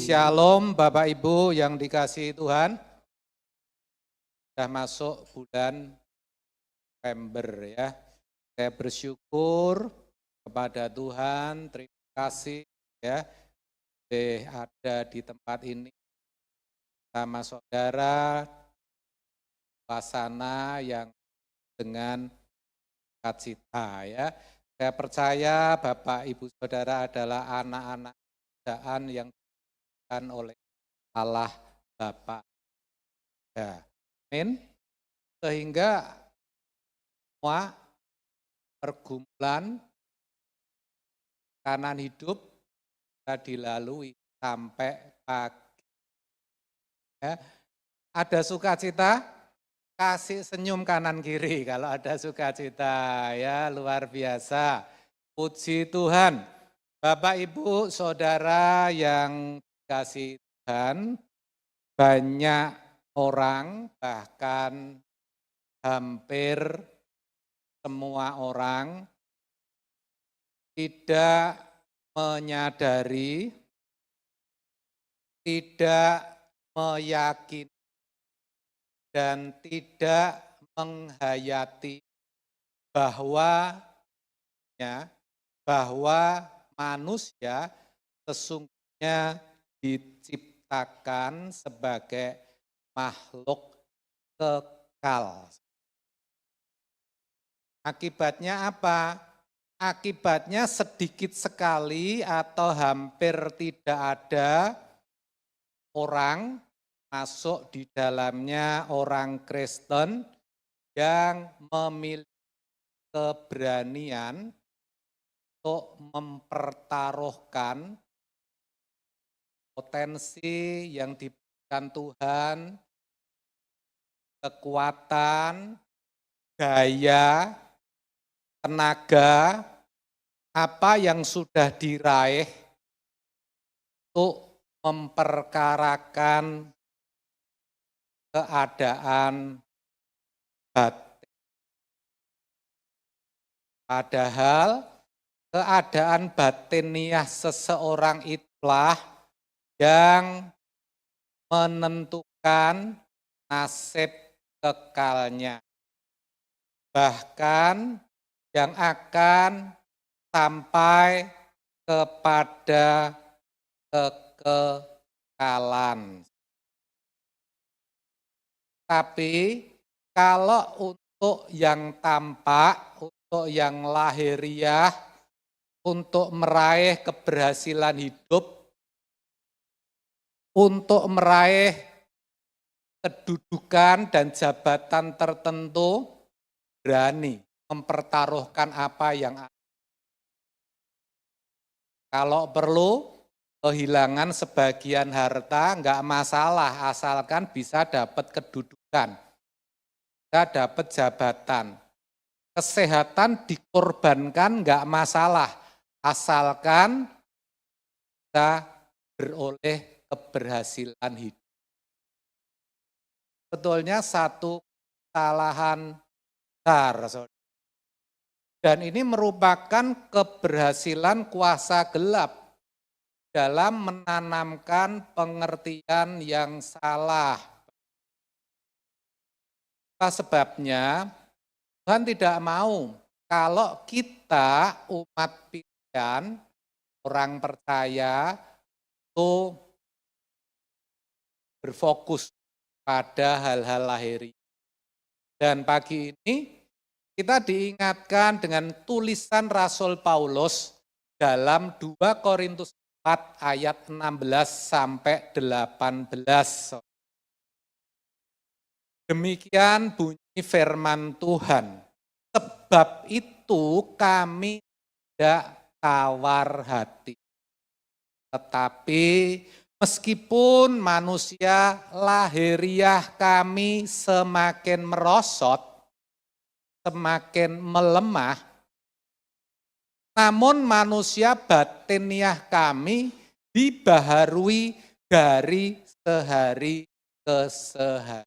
Shalom Bapak Ibu yang dikasihi Tuhan. Sudah masuk bulan November ya. Saya bersyukur kepada Tuhan, terima kasih ya. Ada di tempat ini sama saudara suasana yang dengan sukacita ya. Saya percaya Bapak Ibu Saudara adalah anak-anak mudaan yang diberikan oleh Allah Bapa. Ya. Amin. Sehingga semua pergumulan kanan hidup bisa dilalui sampai pagi. Ya. Ada sukacita, kasih senyum kanan kiri kalau ada sukacita, ya luar biasa. Puji Tuhan. Bapak Ibu Saudara yang dikasihi Tuhan, banyak orang bahkan hampir semua orang tidak menyadari, tidak meyakini, dan tidak menghayati bahwa manusia sesungguhnya diciptakan sebagai makhluk kekal. Akibatnya apa? Akibatnya sedikit sekali atau hampir tidak ada orang masuk di dalamnya orang Kristen yang memiliki keberanian untuk mempertaruhkan potensi yang diberikan Tuhan, kekuatan, daya, tenaga, apa yang sudah diraih untuk memperkarakan keadaan batin. Padahal keadaan batiniah seseorang itulah yang menentukan nasib kekalnya. Bahkan yang akan sampai kepada kekekalan. Tapi kalau untuk yang tampak, untuk yang lahiriah, untuk meraih keberhasilan hidup, untuk meraih kedudukan dan jabatan tertentu, berani mempertaruhkan apa yang ada. Kalau perlu kehilangan sebagian harta enggak masalah, asalkan bisa dapat kedudukan, bisa dapat jabatan. Kesehatan dikorbankan enggak masalah, asalkan bisa beroleh keberhasilan hidup. Sebetulnya satu kesalahan besar, dan ini merupakan keberhasilan kuasa gelap dalam menanamkan pengertian yang salah. Apa sebabnya? Tuhan tidak mau kalau kita umat pilihan, orang percaya itu berfokus pada hal-hal lahiriah. Dan pagi ini kita diingatkan dengan tulisan Rasul Paulus dalam 2 Korintus 4 ayat 16 sampai 18. Demikian bunyi firman Tuhan. Sebab itu kami tidak tawar hati. Tetapi meskipun manusia lahiriah kami semakin merosot, semakin melemah, namun manusia batiniah kami dibaharui dari sehari ke sehari.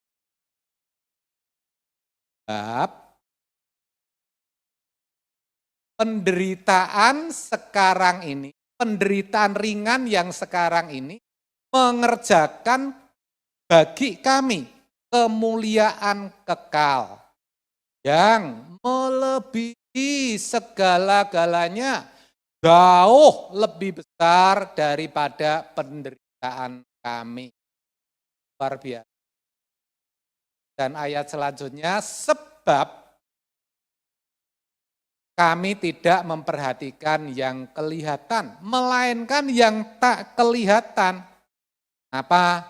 Sebab penderitaan sekarang ini, penderitaan ringan yang sekarang ini mengerjakan bagi kami kemuliaan kekal yang melebihi segala-galanya, jauh lebih besar daripada penderitaan kami. Luar biasa. Dan ayat selanjutnya, sebab kami tidak memperhatikan yang kelihatan, melainkan yang tak kelihatan. Apa?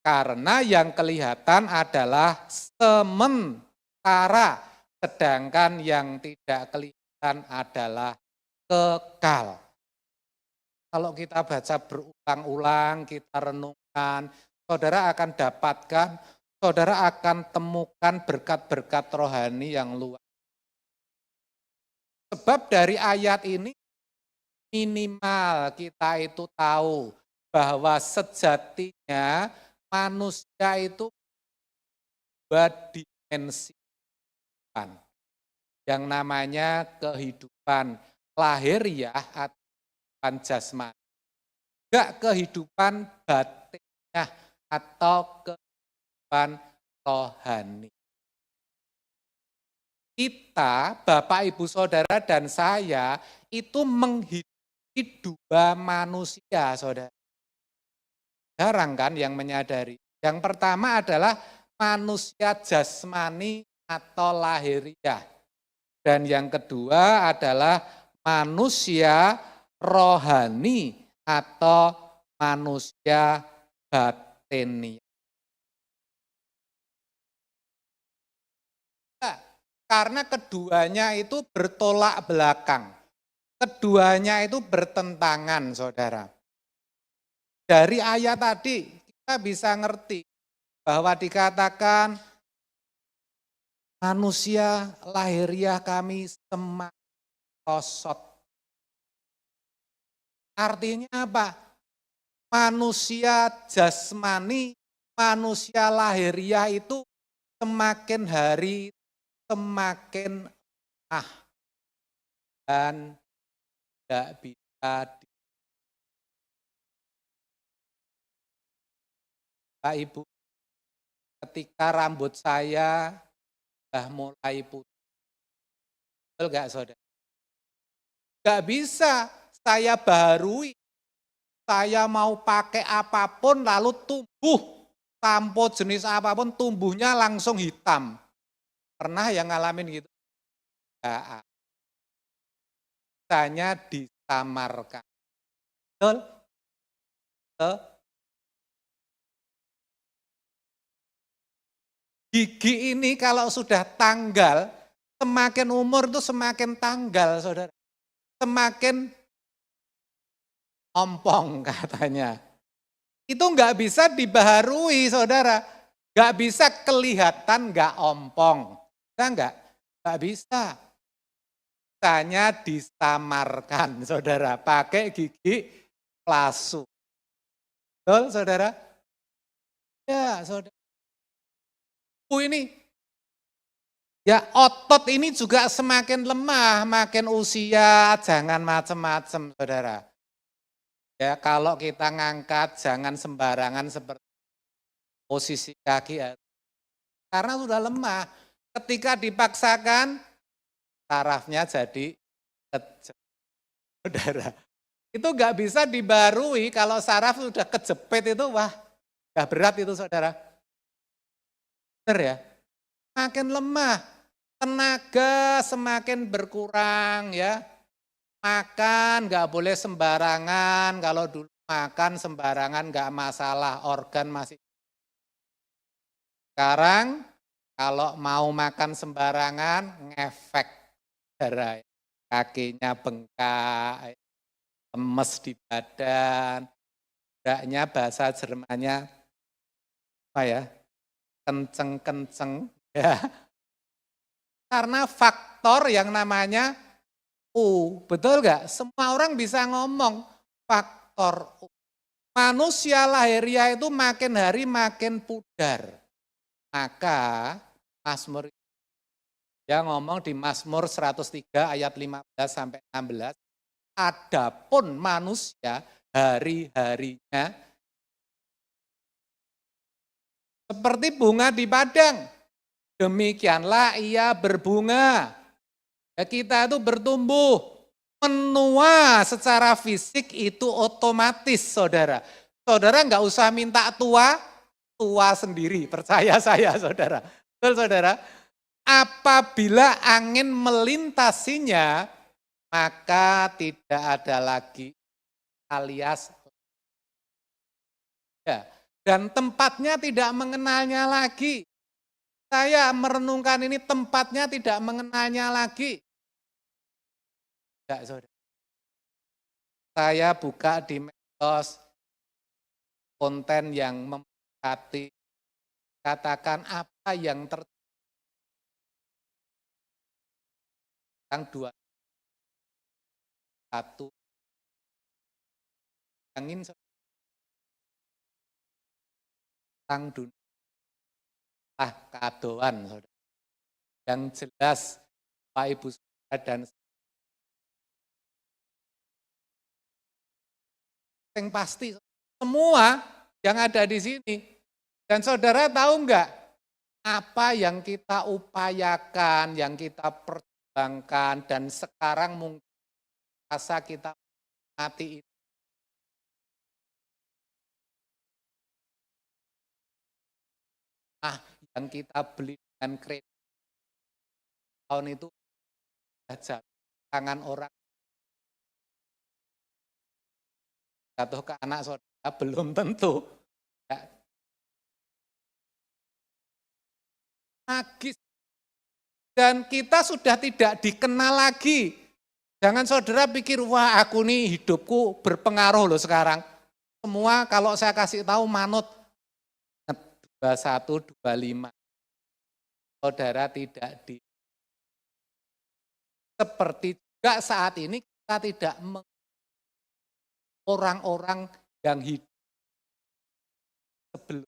Karena yang kelihatan adalah sementara, sedangkan yang tidak kelihatan adalah kekal. Kalau kita baca berulang-ulang, kita renungkan, saudara akan dapatkan, saudara akan temukan berkat-berkat rohani yang luar. Sebab dari ayat ini minimal kita itu tahu bahwa sejatinya manusia itu dua dimensi yang namanya kehidupan lahiriah atau kehidupan jasmani, juga kehidupan batiniah atau kehidupan rohani. Kita, Bapak, Ibu, Saudara, dan saya itu menghidupi dua manusia, saudara. Jarang kan yang menyadari. Yang pertama adalah manusia jasmani atau lahiriah. Dan yang kedua adalah manusia rohani atau manusia batiniah. Karena keduanya itu bertolak belakang. Keduanya itu bertentangan, saudara. Dari ayat tadi kita bisa ngerti bahwa dikatakan manusia lahiriah kami semakin merosot. Artinya apa? Manusia jasmani, manusia lahiriah itu semakin hari semakin dan tidak bisa Pak Ibu, ketika rambut saya sudah mulai putih, betul gak saudara? Gak bisa saya baharui, saya mau pakai apapun lalu tumbuh, sampo jenis apapun tumbuhnya langsung hitam. Pernah yang ngalamin gitu? Gak. Hanya disamarkan. Betul? Gigi ini kalau sudah tanggal, semakin umur itu semakin tanggal, saudara. Semakin ompong katanya. Itu enggak bisa dibaharui, saudara. Enggak bisa kelihatan enggak ompong. Bisa enggak? Enggak bisa. Hanya disamarkan, saudara. Pakai gigi palsu. Betul, saudara? Ya, saudara. Ini ya otot ini juga semakin lemah, makin usia, jangan macam-macam, saudara. Ya kalau kita ngangkat jangan sembarangan seperti posisi kaki, karena sudah lemah. Ketika dipaksakan, sarafnya jadi kejepit, saudara. Itu nggak bisa dibarui kalau saraf sudah kejepit itu, wah, udah berat itu, saudara. Benar ya? Makin lemah, tenaga semakin berkurang ya. Makan nggak boleh sembarangan, kalau dulu makan sembarangan nggak masalah, organ masih. Sekarang kalau mau makan sembarangan ngefek darah, kakinya bengkak, lemes di badan, tidaknya bahasa Jermannya apa ya? Kenceng-kenceng ya. Karena faktor yang namanya U, betul gak? Semua orang bisa ngomong faktor U. Manusia lahiriah itu makin hari makin pudar. Maka Mazmur, dia ngomong di Mazmur 103 ayat 15 sampai 16, adapun manusia hari-harinya seperti bunga di padang. Demikianlah ia berbunga. Ya, kita itu bertumbuh, menua secara fisik itu otomatis, saudara. Saudara nggak usah minta tua sendiri, percaya saya saudara. Betul saudara? Apabila angin melintasinya, maka tidak ada lagi alias ya, dan tempatnya tidak mengenalnya lagi. Saya merenungkan ini tempatnya tidak mengenalnya lagi. Tidak, saudara. Saya buka di medsos konten yang memberkati, katakan apa yang terjadi tentang 21 angin tentang dunia kadoan, saudara. Yang jelas Pak Ibu Saudara dan yang pasti semua yang ada di sini. Dan saudara tahu enggak apa yang kita upayakan, yang kita perjuangkan dan sekarang mungkin rasa kita mati itu. Yang kita beli dengan kredit tahun itu jatuh tangan orang, jatuh ke anak saudara belum tentu. Ya. Magis. Dan kita sudah tidak dikenal lagi. Jangan saudara pikir, wah aku nih hidupku berpengaruh loh sekarang. Semua kalau saya kasih tahu manut 21, 25. Saudara tidak di. Seperti juga saat ini kita tidak orang-orang yang hidup sebelum.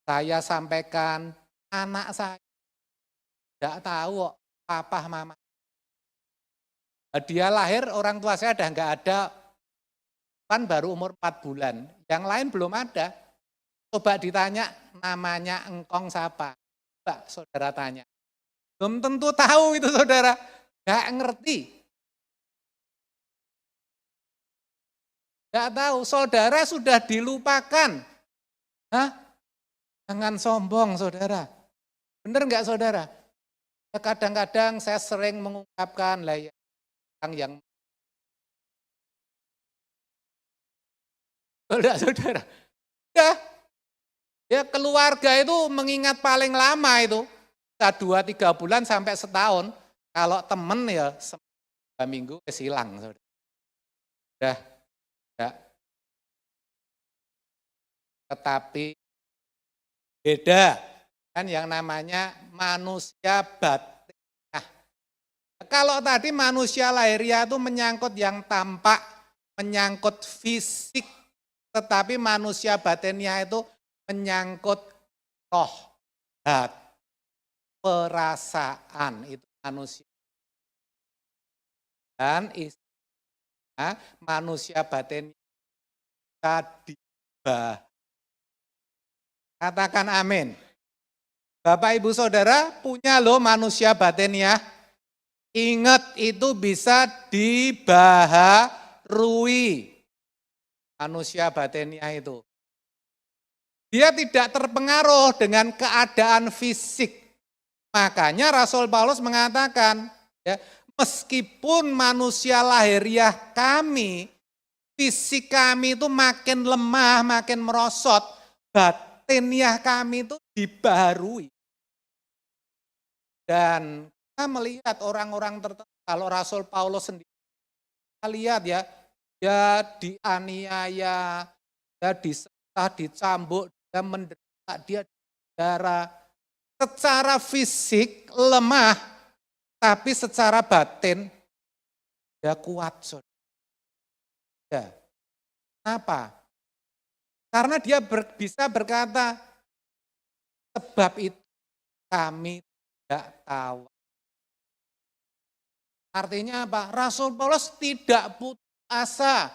Saya sampaikan anak saya tidak tahu papa mama. Dia lahir orang tua saya udah nggak ada, kan baru umur 4 bulan. Yang lain belum ada. Coba ditanya namanya engkong siapa? Coba saudara tanya. Belum tentu tahu itu saudara. Nggak ngerti. Nggak tahu. Saudara sudah dilupakan. Hah? Jangan sombong saudara. Benar nggak saudara? Kadang-kadang saya sering mengungkapkan lah ya, yang enggak saudara. Ya keluarga itu mengingat paling lama itu 2-3 bulan sampai setahun. Kalau temen ya 2 minggu hilang saudara. Udah. Tetapi beda kan yang namanya manusia batin. Nah, kalau tadi manusia lahiriah itu menyangkut yang tampak, menyangkut fisik, tetapi manusia batinnya itu menyangkut roh, hati, perasaan, itu manusia. Dan manusia batinnya dibahas. Katakan amin. Bapak Ibu Saudara punya loh manusia batinnya. Ingat itu bisa dibaharui. Manusia batinnya itu. Dia tidak terpengaruh dengan keadaan fisik. Makanya Rasul Paulus mengatakan, ya, meskipun manusia lahiriah kami, fisik kami itu makin lemah, makin merosot, batiniah kami itu dibaharui. Dan kita melihat orang-orang tertentu, kalau Rasul Paulus sendiri, kita lihat ya, dia dianiaya, dia disekah, dicambuk, dia menderita, dia darah. Secara fisik lemah, tapi secara batin dia kuat. Ya. Kenapa? Karena dia bisa berkata, sebab itu kami tidak tahu. Artinya apa? Rasul Paulus tidak putus asa.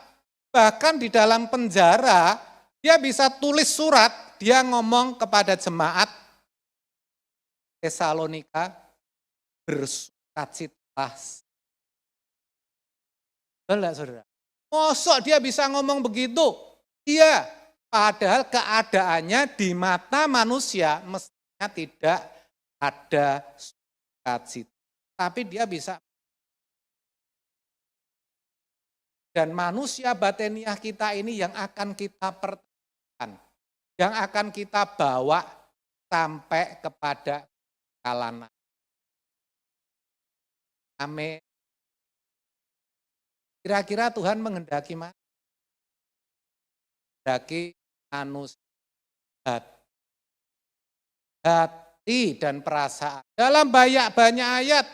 Bahkan di dalam penjara, dia bisa tulis surat dia ngomong kepada jemaat Tesalonika, bersukacitalah. Betul enggak, saudara? Mosok dia bisa ngomong begitu? Iya, padahal keadaannya di mata manusia mestinya tidak ada sukacita. Tapi dia bisa. Dan manusia batiniah kita ini yang akan kita pertahankan, yang akan kita bawa sampai kepada kekalahan. Amin. Kira-kira Tuhan menghendaki mana? Menghendaki manusia hati dan perasaan. Dalam banyak ayat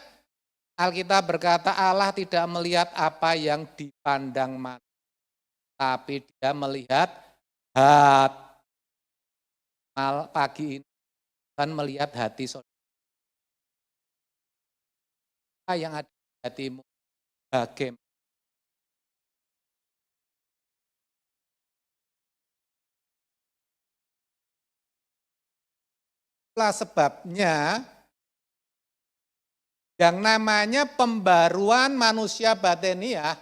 Alkitab berkata Allah tidak melihat apa yang dipandang mata, tapi dia melihat hati. Pagi ini Tuhan melihat hati saudara. Apa yang ada di hatimu? Bagaimana? Itulah sebabnya yang namanya pembaruan manusia batiniah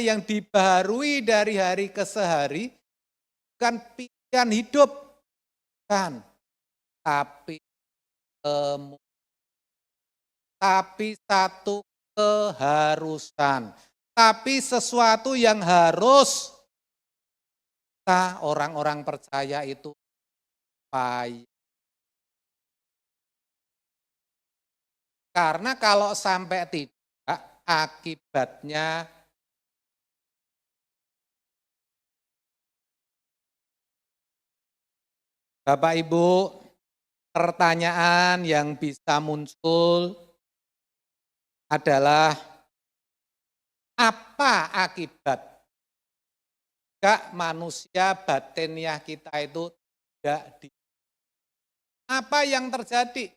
yang dibaharui dari hari ke hari, bukan pilihan hidup, kan, tapi satu keharusan, tapi sesuatu yang harus kita orang-orang percaya itu payah. Karena kalau sampai tidak, akibatnya Bapak Ibu, pertanyaan yang bisa muncul adalah apa akibat jika manusia batiniah kita itu tidak apa yang terjadi?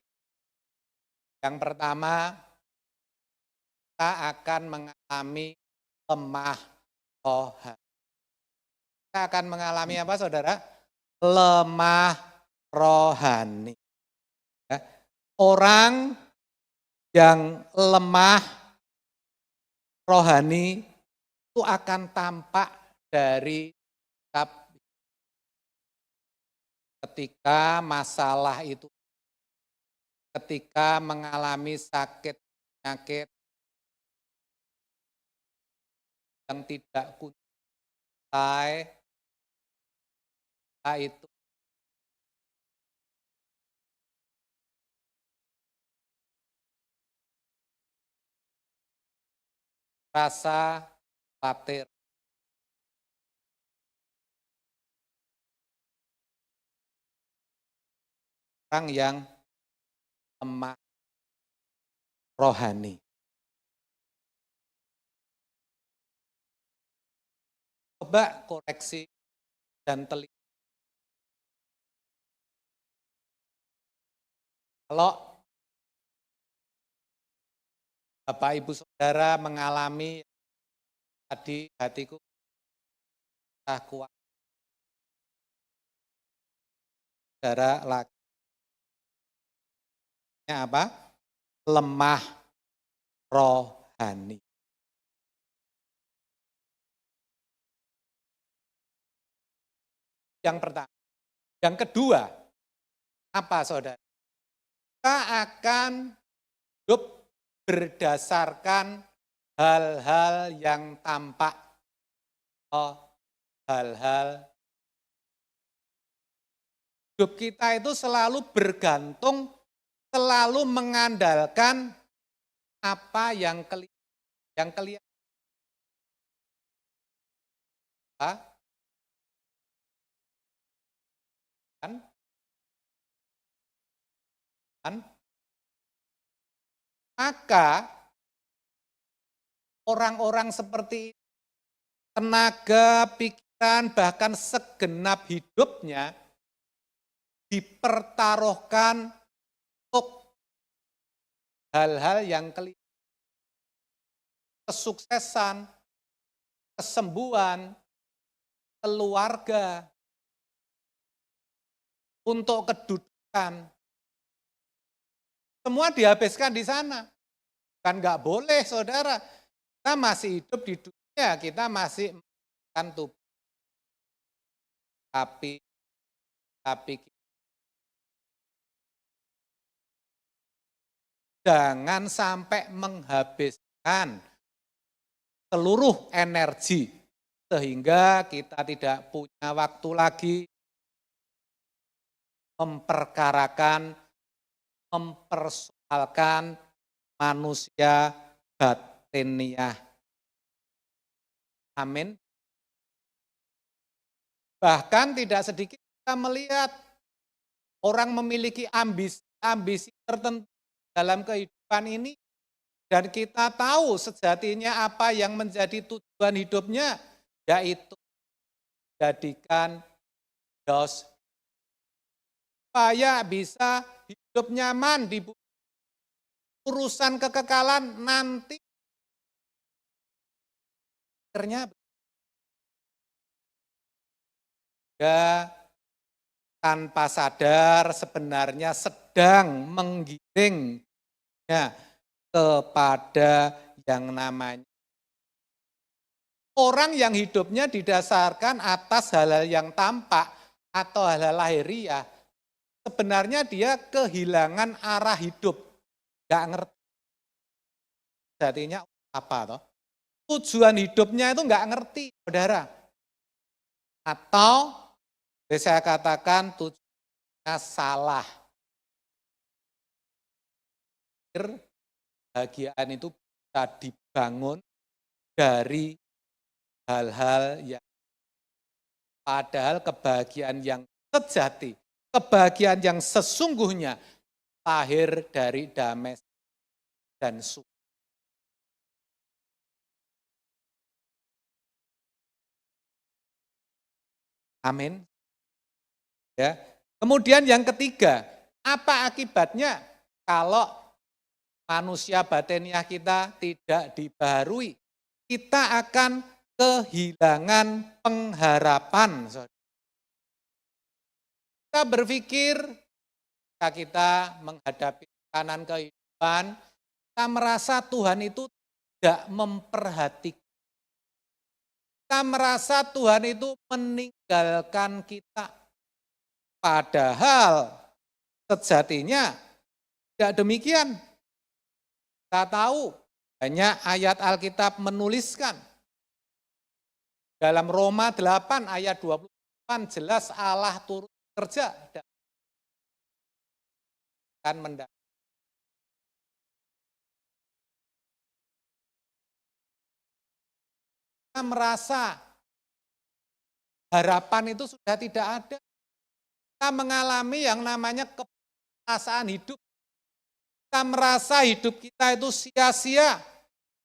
Yang pertama, kita akan mengalami lemah rohani. Kita akan mengalami apa, saudara? Lemah rohani. Orang yang lemah rohani itu akan tampak dari ketika masalah itu, ketika mengalami sakit penyakit yang tidak kuntai, itu rasa khawatir. Orang yang lemah rohani. Coba koreksi dan teliti. Kalau Bapak Ibu Saudara mengalami tadi hatiku kuat, saudara lagi apa? Lemah rohani. Yang pertama. Yang kedua, apa saudara? Kita akan hidup berdasarkan hal-hal yang tampak, hal-hal hidup kita itu selalu bergantung, selalu mengandalkan apa yang kelihatan. Maka orang-orang seperti tenaga, pikiran, bahkan segenap hidupnya dipertaruhkan untuk hal-hal yang kelihatan. Kesuksesan, kesembuhan, keluarga, untuk kedudukan. Semua dihabiskan di sana. Kan nggak boleh, saudara. Kita masih hidup di dunia, kita masih makan tubuh. Tapi jangan sampai menghabiskan seluruh energi sehingga kita tidak punya waktu lagi memperkarakan, mempersoalkan manusia batiniah. Amin. Bahkan tidak sedikit kita melihat orang memiliki ambisi tertentu dalam kehidupan ini, dan kita tahu sejatinya apa yang menjadi tujuan hidupnya, yaitu jadikan dos supaya bisa hidup nyaman di urusan kekekalan nanti. Akhirnya ya, tanpa sadar sebenarnya sedang menggiringnya kepada yang namanya orang yang hidupnya didasarkan atas hal-hal yang tampak atau hal-hal lahiriah. Sebenarnya dia kehilangan arah hidup, gak ngerti jadinya apa toh. Tujuan hidupnya itu gak ngerti, saudara. Atau saya katakan tujuannya salah. Kebahagiaan itu bisa dibangun dari hal-hal yang padahal kebahagiaan yang sejati, kebahagiaan yang sesungguhnya lahir dari damai dan suka. Amin. Ya. Kemudian yang ketiga, apa akibatnya kalau manusia batiniah kita tidak dibaharui? Kita akan kehilangan pengharapan. Kita berpikir kita menghadapi tekanan kehidupan, kita merasa Tuhan itu tidak memperhatikan. Kita merasa Tuhan itu meninggalkan kita. Padahal sejatinya tidak demikian. Kita tahu banyak ayat Alkitab menuliskan. Dalam Roma 8 ayat 28 jelas Allah turut kerja dan mendatangkan. Kita merasa harapan itu sudah tidak ada. Kita mengalami yang namanya keputusasaan hidup. Kita merasa hidup kita itu sia-sia.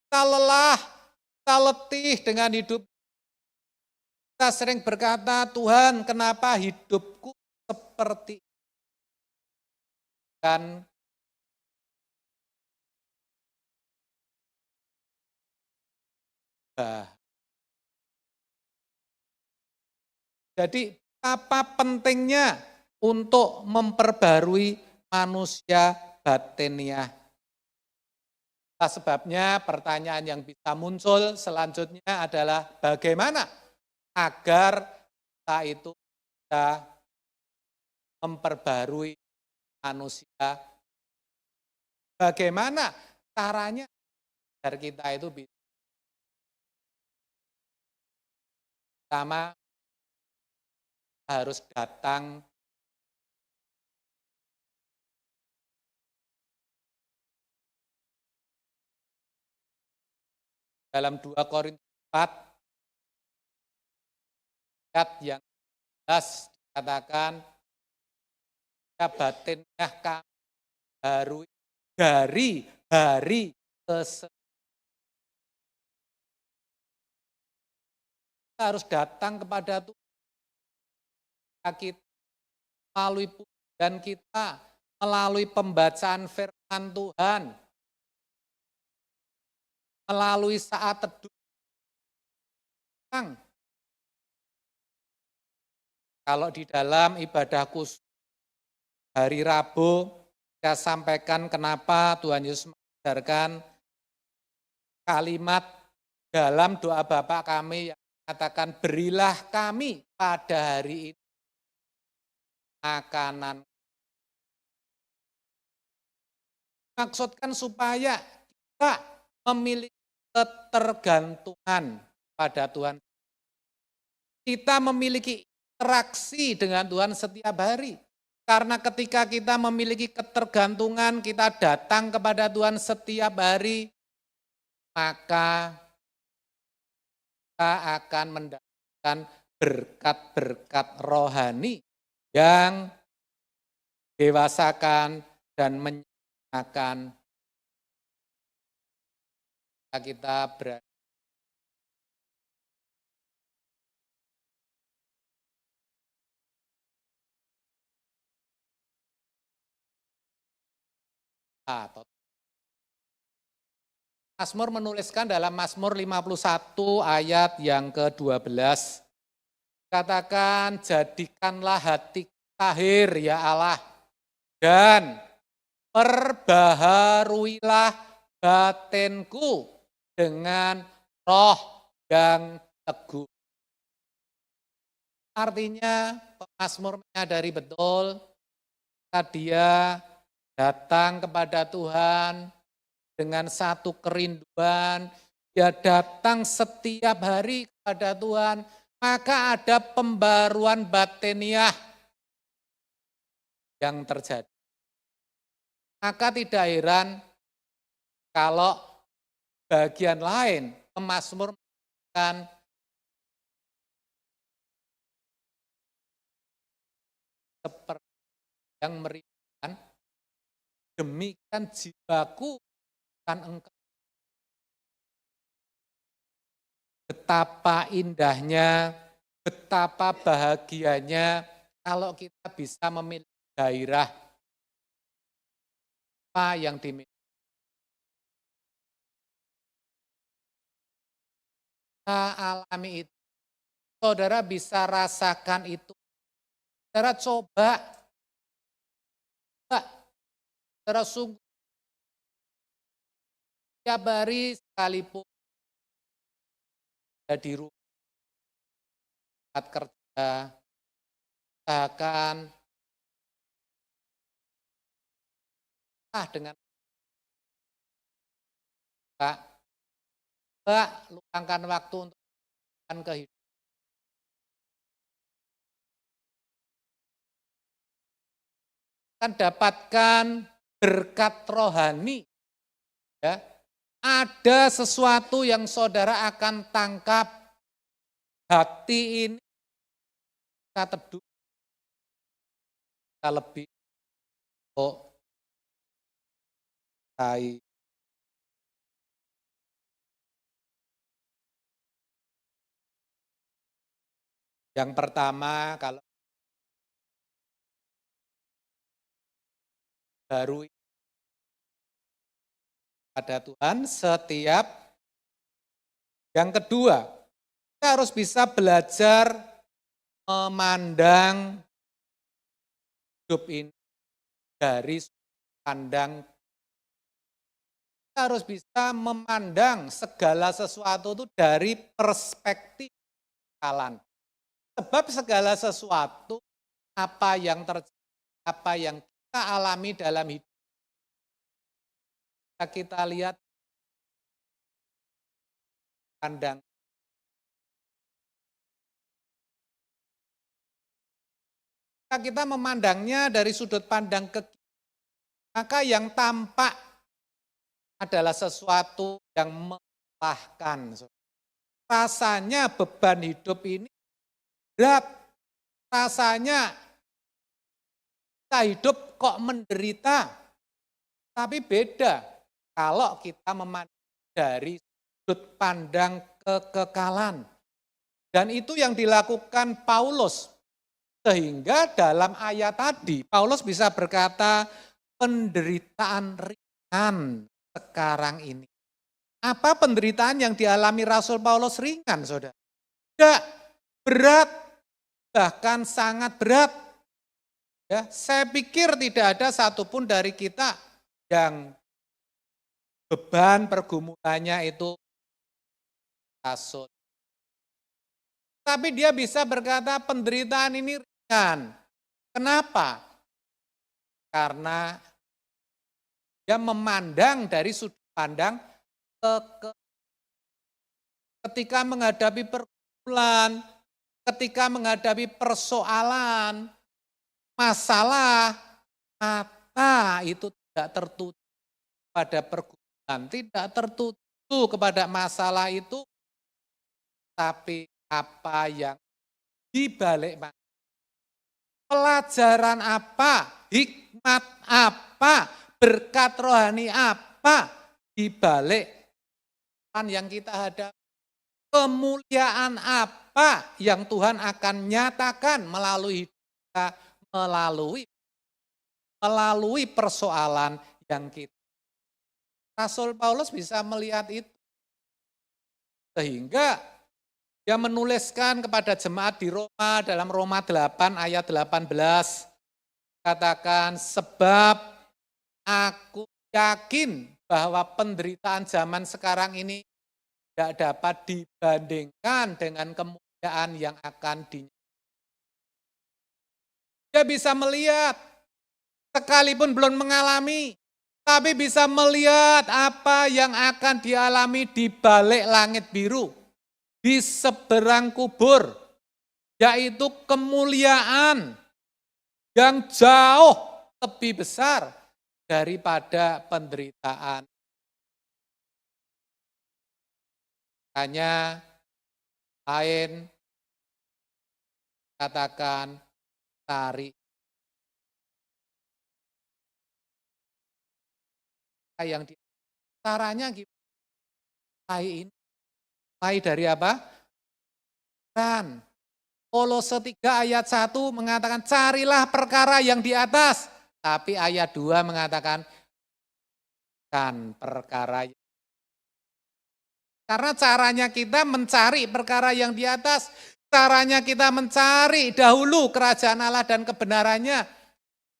Kita lelah, kita letih dengan hidup. Kita sering berkata, Tuhan kenapa hidupku seperti ini? Dan jadi apa pentingnya untuk memperbarui manusia batiniah? Sebabnya pertanyaan yang bisa muncul selanjutnya adalah bagaimana agar kita itu bisa memperbarui manusia. Bagaimana caranya agar kita itu bisa pertama harus datang dalam 2 Korintus 4 ayat yang jelas dikatakan batiniah kami baru dari hari ke kita harus datang kepada Tuhan. Kita melalui dan kita melalui pembacaan firman Tuhan, melalui saat teduh, Kalau di dalam ibadah khusus hari Rabu, saya sampaikan kenapa Tuhan Yesus mengajarkan kalimat dalam doa Bapa kami yang mengatakan, berilah kami pada hari ini makanan. Maksudkan supaya kita memiliki ketergantungan pada Tuhan. Kita memiliki interaksi dengan Tuhan setiap hari. Karena ketika kita memiliki ketergantungan, kita datang kepada Tuhan setiap hari, maka kita akan mendapatkan berkat-berkat rohani yang dewasakan dan menyenangkan kita berada. Mazmur menuliskan dalam Mazmur 51 ayat yang ke-12, katakan, jadikanlah hati tahir ya Allah, dan perbaharuilah batinku dengan roh yang teguh. Artinya pemazmur menyadari betul dia datang kepada Tuhan dengan satu kerinduan, dia datang setiap hari kepada Tuhan, maka ada pembaruan batiniah yang terjadi. Maka tidak heran kalau bagian lain pemazmur mengatakan seperti yang merindukan, demikian jiwaku akan engkau. Betapa indahnya, betapa bahagianya kalau kita bisa memiliki gairah apa yang dimiliki. Kita alami itu. Saudara bisa rasakan itu. Saudara coba, saudara sungguh, setiap hari sekalipun di rumah, tempat kerja, usahakan dengan luangkan waktu untuk kehidupan. Akan dapatkan berkat rohani. Ya. Ada sesuatu yang saudara akan tangkap, hati ini kita teduh, kita lebih baik. Yang pertama, kalau baru pada Tuhan setiap. Yang kedua, kita harus bisa belajar memandang hidup ini dari sudut pandang. Kita harus bisa memandang segala sesuatu itu dari perspektif kekalan. Sebab segala sesuatu, apa yang terjadi, apa yang kita alami dalam hidup, kita lihat pandang. Kita memandangnya dari sudut pandang maka yang tampak adalah sesuatu yang melelahkan. Rasanya beban hidup ini berat, rasanya kita hidup kok menderita, tapi beda kalau kita memandang dari sudut pandang kekekalan. Dan itu yang dilakukan Paulus. Sehingga dalam ayat tadi, Paulus bisa berkata, penderitaan ringan sekarang ini. Apa penderitaan yang dialami Rasul Paulus ringan, saudara? Tidak, berat. bahkan sangat berat. Ya, saya pikir tidak ada satupun dari kita yang beban pergumulannya itu kasut. Tapi dia bisa berkata penderitaan ini ringan. Kenapa? Karena dia memandang dari sudut pandang ketika menghadapi pergumulan, ketika menghadapi persoalan, masalah, mata itu tidak tertuju pada pergumulan, tidak tertuju kepada masalah itu, tapi apa yang dibalik pelajaran apa, hikmat apa, berkat rohani apa dibalik yang kita hadapi. Kemuliaan apa yang Tuhan akan nyatakan melalui kita, melalui persoalan yang kita. Rasul Paulus bisa melihat itu. Sehingga dia menuliskan kepada jemaat di Roma dalam Roma 8 ayat 18. Katakan, sebab aku yakin bahwa penderitaan zaman sekarang ini tidak dapat dibandingkan dengan kemuliaan yang akan Dia bisa melihat, sekalipun belum mengalami, tapi bisa melihat apa yang akan dialami di balik langit biru, di seberang kubur, yaitu kemuliaan yang jauh lebih besar daripada penderitaan. Hanya lain katakan cari yang caranya gimana? Mulai dari apa? Dan Kolose 3 ayat 1 mengatakan carilah perkara yang di atas. Tapi ayat 2 mengatakan kan perkara. Karena caranya kita mencari perkara yang di atas. Caranya kita mencari dahulu kerajaan Allah dan kebenarannya.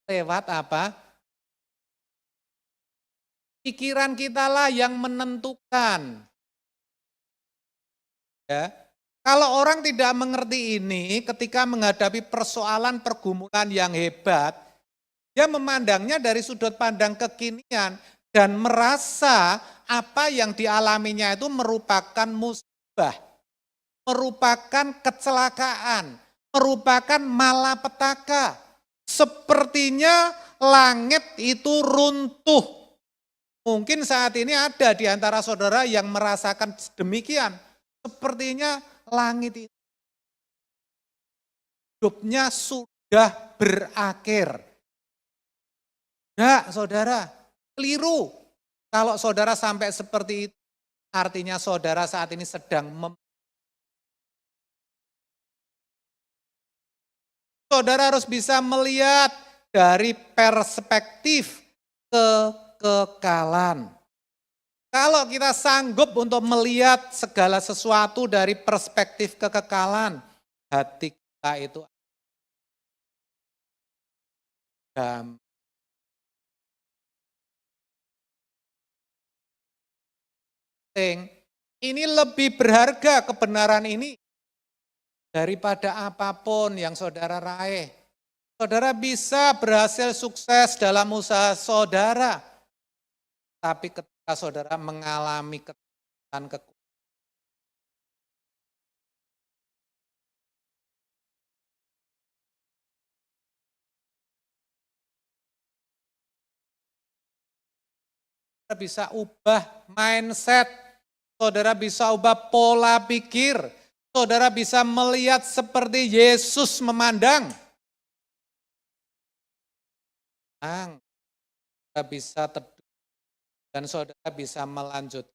Lewat apa? Pikiran kita lah yang menentukan. Ya. Kalau orang tidak mengerti ini ketika menghadapi persoalan pergumulan yang hebat, dia memandangnya dari sudut pandang kekinian dan merasa apa yang dialaminya itu merupakan musibah, merupakan kecelakaan, merupakan malapetaka. Sepertinya langit itu runtuh. Mungkin saat ini ada di antara saudara yang merasakan demikian. Sepertinya langit itu hidupnya sudah berakhir. Enggak, saudara, keliru. Kalau saudara sampai seperti itu, artinya saudara saat ini sedang saudara harus bisa melihat dari perspektif kekekalan. Kalau kita sanggup untuk melihat segala sesuatu dari perspektif kekekalan, hati kita itu damai. Ini lebih berharga kebenaran ini daripada apapun yang saudara raih. Saudara bisa berhasil sukses dalam usaha saudara, tapi ketika saudara mengalami kekuatan bisa ubah mindset, saudara bisa ubah pola pikir, saudara bisa melihat seperti Yesus memandang. Saudara bisa teduh dan saudara bisa melanjutkan.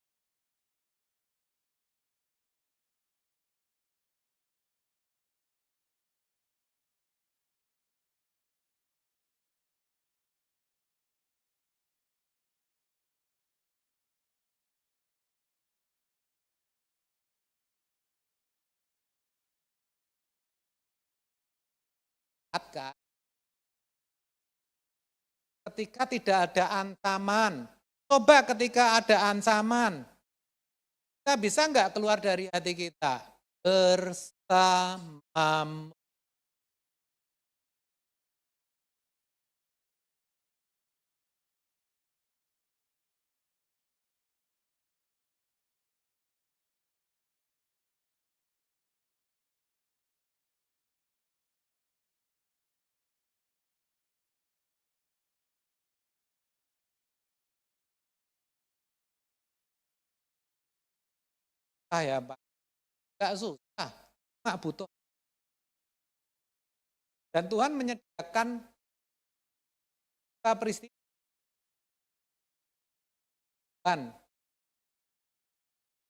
kan? Ketika tidak ada ancaman, coba ketika ada ancaman, kita bisa nggak keluar dari hati kita? Bersamamu. Ya Pak, nggak susah, nggak butuh. Dan Tuhan menyediakan peristiwa.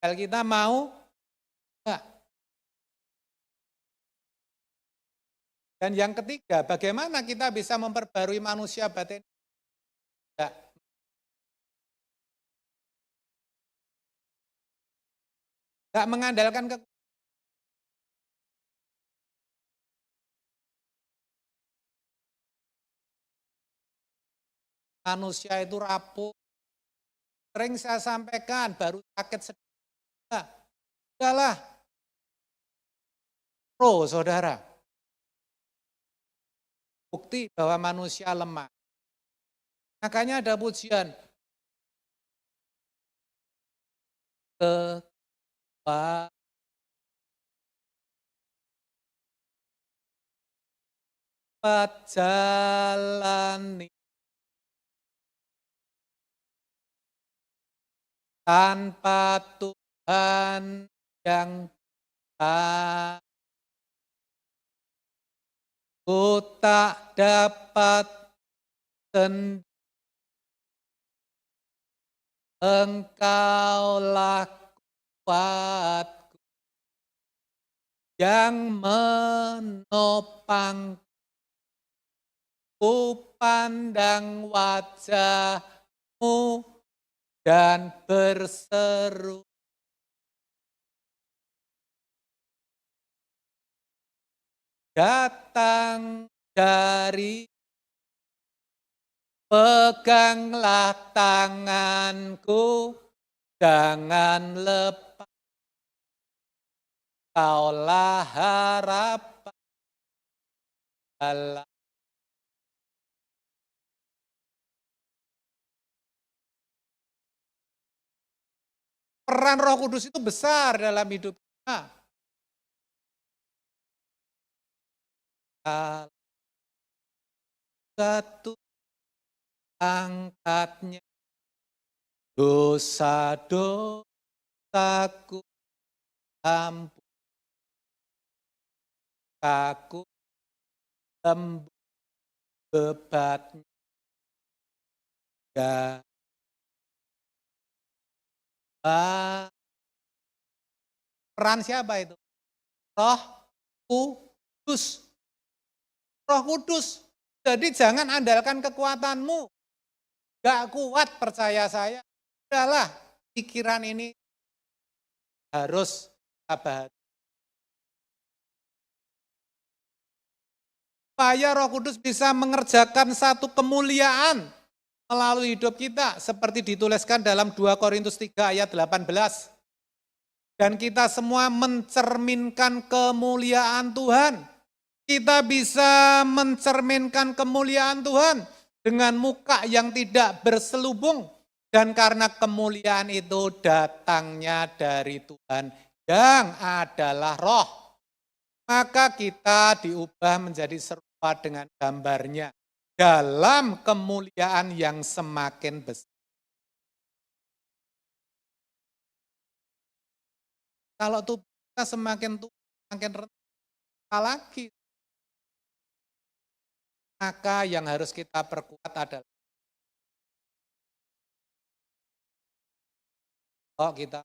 Kalau kita mau, enggak. Dan yang ketiga, bagaimana kita bisa memperbarui manusia batin? Enggak. Enggak mengandalkan manusia itu rapuh. Sering saya sampaikan, baru sakit sedikit. Udahlah, saudara. Bukti bahwa manusia lemah. Makanya ada pujian. Jalani tanpa Tuhan yang ku tak dapat sendiri. Engkaulah kuatku yang menopang. Ku pandang wajah-Mu dan berseru, datang dari, peganglah tanganku, jangan lepas, Kaulah harapan dalam. Peran Roh Kudus itu besar dalam hidup kita. Satu angkatnya dosa-dosaku ampun, aku tembus bebatnya. Peran siapa itu? Roh Kudus. Roh Kudus. Jadi jangan andalkan kekuatanmu. Gak kuat percaya saya. Udahlah, pikiran ini harus sabar. Supaya Roh Kudus bisa mengerjakan satu kemuliaan melalui hidup kita. Seperti dituliskan dalam 2 Korintus 3 ayat 18. Dan kita semua mencerminkan kemuliaan Tuhan. Kita bisa mencerminkan kemuliaan Tuhan dengan muka yang tidak berselubung. Dan karena kemuliaan itu datangnya dari Tuhan yang adalah roh. Maka kita diubah menjadi serupa dengan gambarnya dalam kemuliaan yang semakin besar. Kalau tubuh kita semakin rendah lagi, maka yang harus kita perkuat adalah kita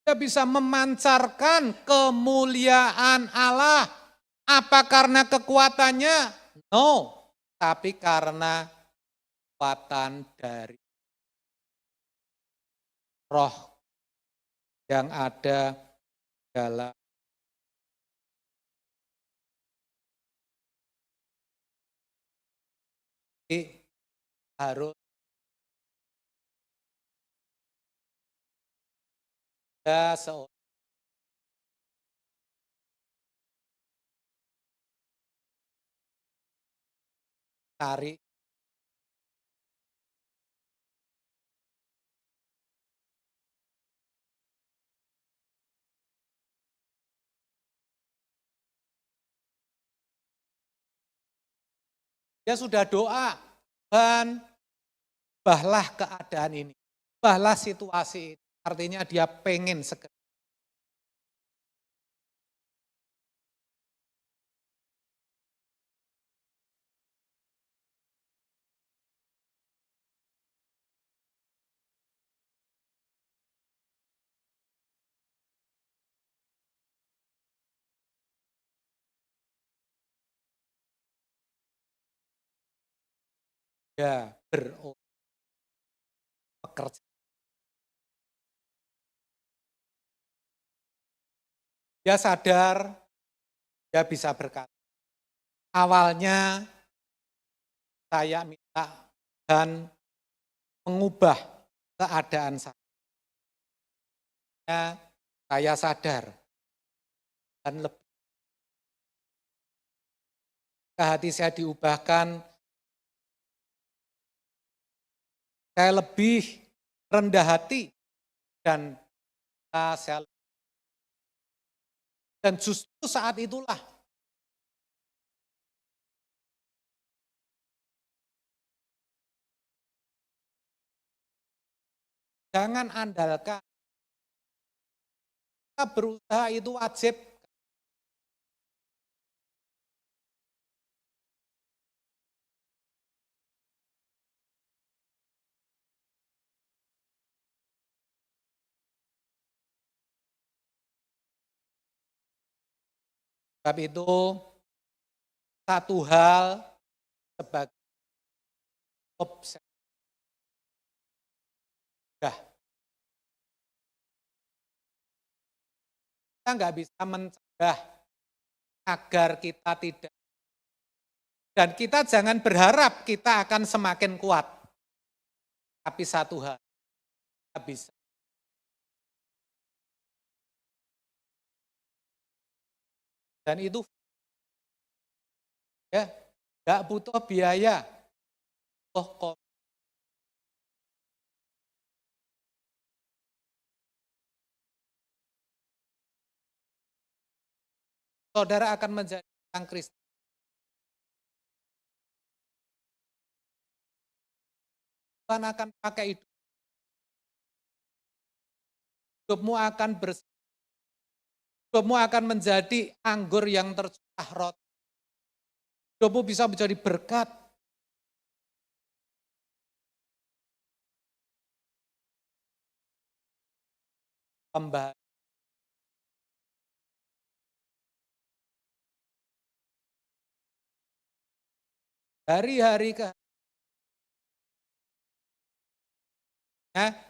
Dia bisa memancarkan kemuliaan Allah. Apa karena kekuatannya? No, tapi karena kekuatan dari roh yang ada dalam harus ada seorang tarik. Dia sudah doa, Tuhan, ubahlah keadaan ini, ubahlah situasi ini. Artinya dia pengen segera. Dia bekerja. Dia sadar, dia bisa berkata, awalnya saya minta dan mengubah keadaan saya. Saya sadar dan lebih hati saya diubahkan, saya lebih rendah hati dan justru saat itulah jangan andalkan kita berusaha itu wajib. Sebab itu satu hal sebagai obsesi. Kita nggak bisa mencegah agar kita tidak. Dan kita jangan berharap kita akan semakin kuat. Tapi satu hal, kita bisa. Dan itu ya nggak butuh biaya. Saudara akan menjadi orang Kristen. Tuhan akan pakai hidup. Hidupmu akan bersih. Hidupmu akan menjadi anggur yang tercurah roti. Hidupmu bisa menjadi berkat. Kembali. Dari hari ke hari.